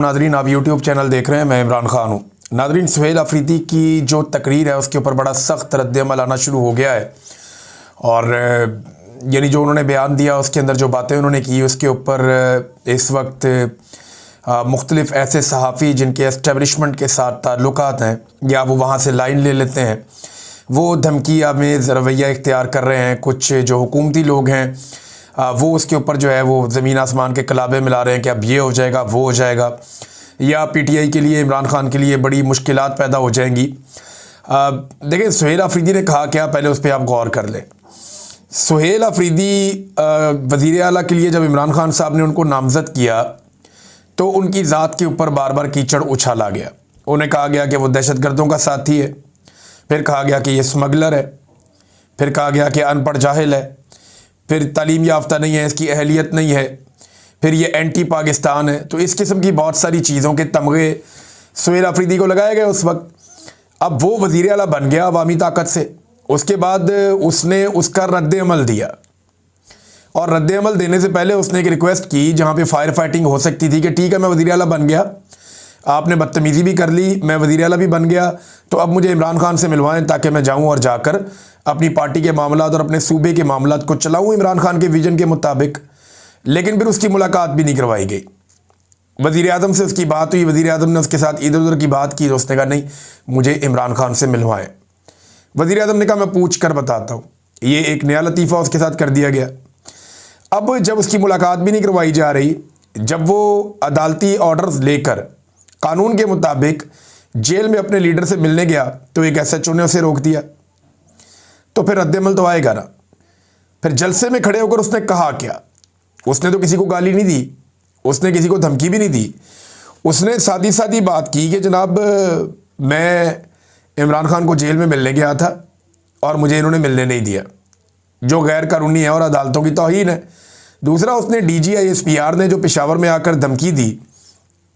Nadreen, आप YouTube channel देख रहे हैं। मैं इमरान खान हूँ। नादरीन, सुहेल अफरीदी की जो तकरीर है उसके ऊपर बड़ा सख्त रद्द-ए-अमल आना शुरू हो गया है और यानी जो उन्होंने बयान दिया उसके अंदर जो बातें उन्होंने की उसके ऊपर इस वक्त मुख्तलिफ ऐसे सहाफ़ी जिनके एस्टेब्लिशमेंट के साथ ताल्लुकात हैं या वो वहाँ से लाइन ले लेते हैं, वो धमकी आमेज़ रवैया इख्तियार कर रहे हैं। कुछ जो हुकूमती लोग हैं वो उसके ऊपर जो है वो ज़मीन आसमान के कलाबे मिला रहे हैं कि अब ये हो जाएगा, वो हो जाएगा, या पीटीआई के लिए, इमरान खान के लिए बड़ी मुश्किलात पैदा हो जाएंगी। देखिए, सुहेल अफरीदी ने कहा क्या, पहले उस पर आप गौर कर लें। सुहेल अफरीदी वज़ीर आला के लिए जब इमरान खान साहब ने उनको नामज़द किया तो उनकी ज़ात के ऊपर बार बार कीचड़ उछाला गया। उन्हें कहा गया कि वो दहशतगर्दों का साथी है, फिर कहा गया कि ये स्मगलर है, फिर कहा गया कि अनपढ़ जाहिल है, फिर तालीम याफ्ता नहीं है, इसकी अहलियत नहीं है, फिर ये एंटी पाकिस्तान है। तो इस किस्म की बहुत सारी चीज़ों के तमगे सुहेल अफरीदी को लगाए गए उस वक्त। अब वो वज़ीर आला बन गया अवामी ताकत से। उसके बाद उसने उसका रद्द-ए-अमल दिया और रद्द-ए-अमल देने से पहले उसने एक रिक्वेस्ट की जहाँ पे फायर फाइटिंग हो सकती थी कि ठीक है, मैं वज़ीर आला बन गया, आपने बदतमीज़ी भी कर ली, मैं वज़ीर आला भी बन गया, तो अब मुझे इमरान खान से मिलवाएं ताकि मैं जाऊं और जाकर अपनी पार्टी के मामलात और अपने सूबे के मामलात को चलाऊं इमरान खान के विजन के मुताबिक। लेकिन फिर उसकी मुलाकात भी नहीं करवाई गई। वज़ीर आज़म से उसकी बात हुई, वज़ीर आज़म ने उसके साथ इधर उधर की बात की तो उसने कहा नहीं, मुझे इमरान खान से मिलवाएं। वज़ीर आज़म ने कहा मैं पूछ कर बताता हूँ। ये एक नया लतीफ़ा उसके साथ कर दिया गया। अब जब उसकी मुलाकात भी नहीं करवाई जा रही, जब वो अदालती ऑर्डर्स लेकर कानून के मुताबिक जेल में अपने लीडर से मिलने गया तो एक SHO ने उसे रोक दिया। तो फिर रद्द-ए-अमल तो आएगा ना। फिर जलसे में खड़े होकर उसने कहा क्या? उसने तो किसी को गाली नहीं दी, उसने किसी को धमकी भी नहीं दी। उसने सादी सादी बात की कि जनाब, मैं इमरान खान को जेल में मिलने गया था और मुझे इन्होंने मिलने नहीं दिया, जो गैर कानूनी है और अदालतों की तौहीन है। दूसरा, उसने DG ISPR ने जो पेशावर में आकर धमकी दी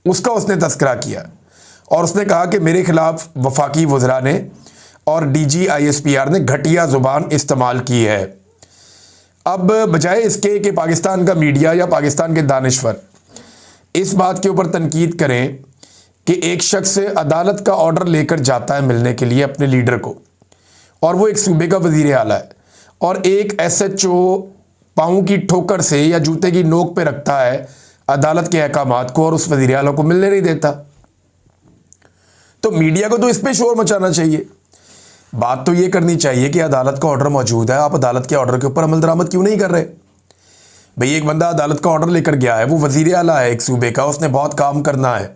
उसका उसने तस्करा किया और उसने कहा कि मेरे खिलाफ वफाकी वज़रा ने और DG ISPR ने घटिया ज़ुबान इस्तेमाल की है। अब बजाय इसके कि पाकिस्तान का मीडिया या पाकिस्तान के दानिश्वर इस बात के ऊपर तनकीद करें कि एक शख्स अदालत का ऑर्डर लेकर जाता है मिलने के लिए अपने लीडर को, और वो एक सूबे का वज़ीर आला है, और एक SHO पाँव की ठोकर से या जूते की नोक पे रखता है अदालत के अहकामात को और उस वज़ीर आला को मिलने नहीं देता, तो मीडिया को तो इस पे शोर मचाना चाहिए। बात तो ये करनी चाहिए कि अदालत का ऑर्डर मौजूद है, आप अदालत के ऑर्डर के ऊपर अमल दरामद क्यों नहीं कर रहे? भाई, एक बंदा अदालत का ऑर्डर लेकर गया है, वो वज़ीर आला है एक सूबे का, उसने बहुत काम करना है।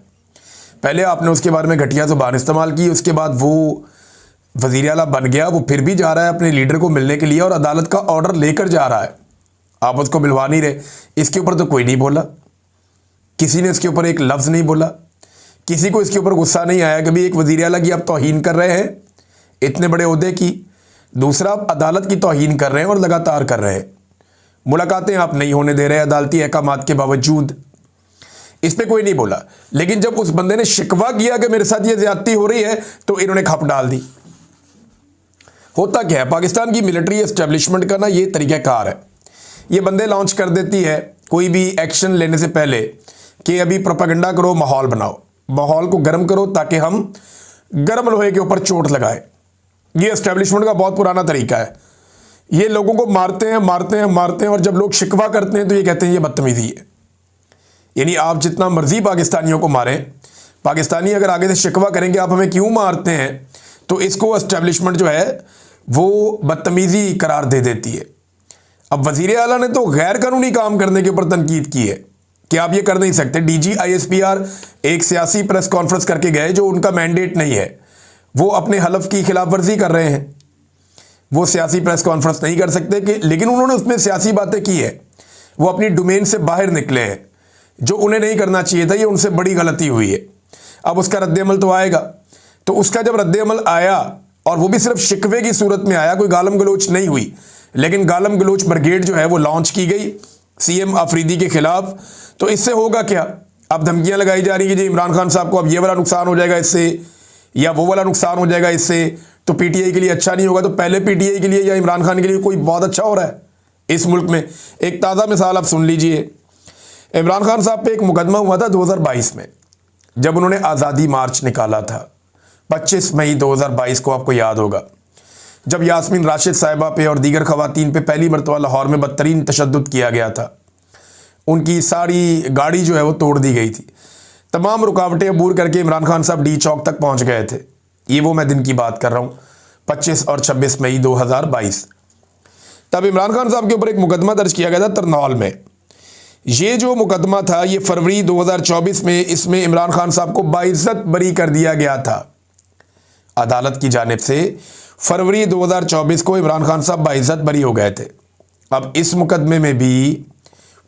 पहले आपने उसके बारे में घटिया ज़ुबान इस्तेमाल की, उसके बाद वो वज़ीर आला बन गया, वो फिर भी जा रहा है अपने लीडर को मिलने के लिए और अदालत का ऑर्डर लेकर जा रहा है, आप उसको मिलवा नहीं रहे। इसके ऊपर तो कोई नहीं बोला, किसी ने इसके ऊपर एक लफ्ज़ नहीं बोला, किसी को इसके ऊपर गुस्सा नहीं आया कि भाई एक वज़ीर आला की आप तौहीन कर रहे हैं इतने बड़े ओहदे की। दूसरा, आप अदालत की तौहीन कर रहे हैं और लगातार कर रहे हैं, मुलाकातें आप नहीं होने दे रहे अदालती अहकामात के बावजूद। इस पर कोई नहीं बोला। लेकिन जब उस बंदे ने शिकवा किया कि मेरे साथ ये ज़्यादती हो रही है तो इन्होंने खप डाल दी। होता क्या है, पाकिस्तान की मिलिट्री एस्टेब्लिशमेंट का ना ये तरीक़ाकार है, ये बंदे लॉन्च कर देती है कोई भी एक्शन लेने से पहले कि अभी प्रोपेगेंडा करो, माहौल बनाओ, माहौल को गर्म करो ताकि हम गर्म लोहे के ऊपर चोट लगाएं। ये एस्टेब्लिशमेंट का बहुत पुराना तरीका है। ये लोगों को मारते हैं मारते हैं मारते हैं और जब लोग शिकवा करते हैं तो ये कहते हैं ये बदतमीज़ी है। यानी आप जितना मर्जी पाकिस्तानियों को मारें, पाकिस्तानी अगर आगे से शिकवा करेंगे आप हमें क्यों मारते हैं, तो इसको एस्टेब्लिशमेंट जो है वो बदतमीज़ी करार दे देती है। अब वज़ीर आला ने तो गैर कानूनी काम करने के ऊपर तनकीद की है कि आप ये कर नहीं सकते। DG ISPR एक सियासी प्रेस कॉन्फ्रेंस करके गए जो उनका मैंडेट नहीं है, वो अपने हलफ की खिलाफ वर्जी कर रहे हैं, वो सियासी प्रेस कॉन्फ्रेंस नहीं कर सकते कि, लेकिन उन्होंने उसमें सियासी बातें की है, वो अपनी डोमेन से बाहर निकले हैं, जो उन्हें नहीं करना चाहिए था, ये उनसे बड़ी गलती हुई है। अब उसका रद्द-ए-अमल तो आएगा, तो उसका जब रद्द-ए-अमल आया और वो भी सिर्फ शिकवे की सूरत में आया, कोई गालम गलोच नहीं हुई, लेकिन गालम गलोच ब्रिगेड जो है वो लॉन्च की गई CM अफरीदी के खिलाफ। तो इससे होगा क्या, अब धमकियां लगाई जा रही है कि जी इमरान खान साहब को अब ये वाला नुकसान हो जाएगा इससे या वो वाला नुकसान हो जाएगा इससे, तो PTI के लिए अच्छा नहीं होगा। तो पहले PTI के लिए या इमरान खान के लिए कोई बहुत अच्छा हो रहा है इस मुल्क में? एक ताज़ा मिसाल आप सुन लीजिए। इमरान खान साहब पे एक मुकदमा हुआ था 2022 में, जब उन्होंने आज़ादी मार्च निकाला था 25 मई 2022 को, आपको याद होगा, जब यास्मीन राशिद साहिबा पे और दीगर खवातीन पे पहली मरतबा लाहौर में बदतरीन तशद्दुद किया गया था। उनकी सारी गाड़ी जो है वो तोड़ दी गई थी। तमाम रुकावटें अबूर करके इमरान खान साहब डी चौक तक पहुंच गए थे। ये वो मैं दिन की बात कर रहा हूँ, 25 और 26 मई 2022। तब इमरान खान साहब के ऊपर एक मुकदमा दर्ज किया गया था तरनौल में। ये जो मुकदमा था ये फरवरी 2024 में, इसमें इमरान खान साहब को बाइज्जत बरी कर दिया गया था अदालत की जानिब से। फरवरी 2024 को इमरान खान साहब बाइज्जत बरी हो गए थे। अब इस मुकदमे में भी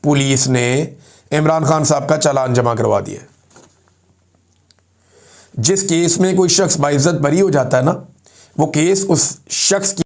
पुलिस ने इमरान खान साहब का चालान जमा करवा दिया। जिस केस में कोई शख्स बाइज्जत बरी हो जाता है ना, वो केस उस शख्स की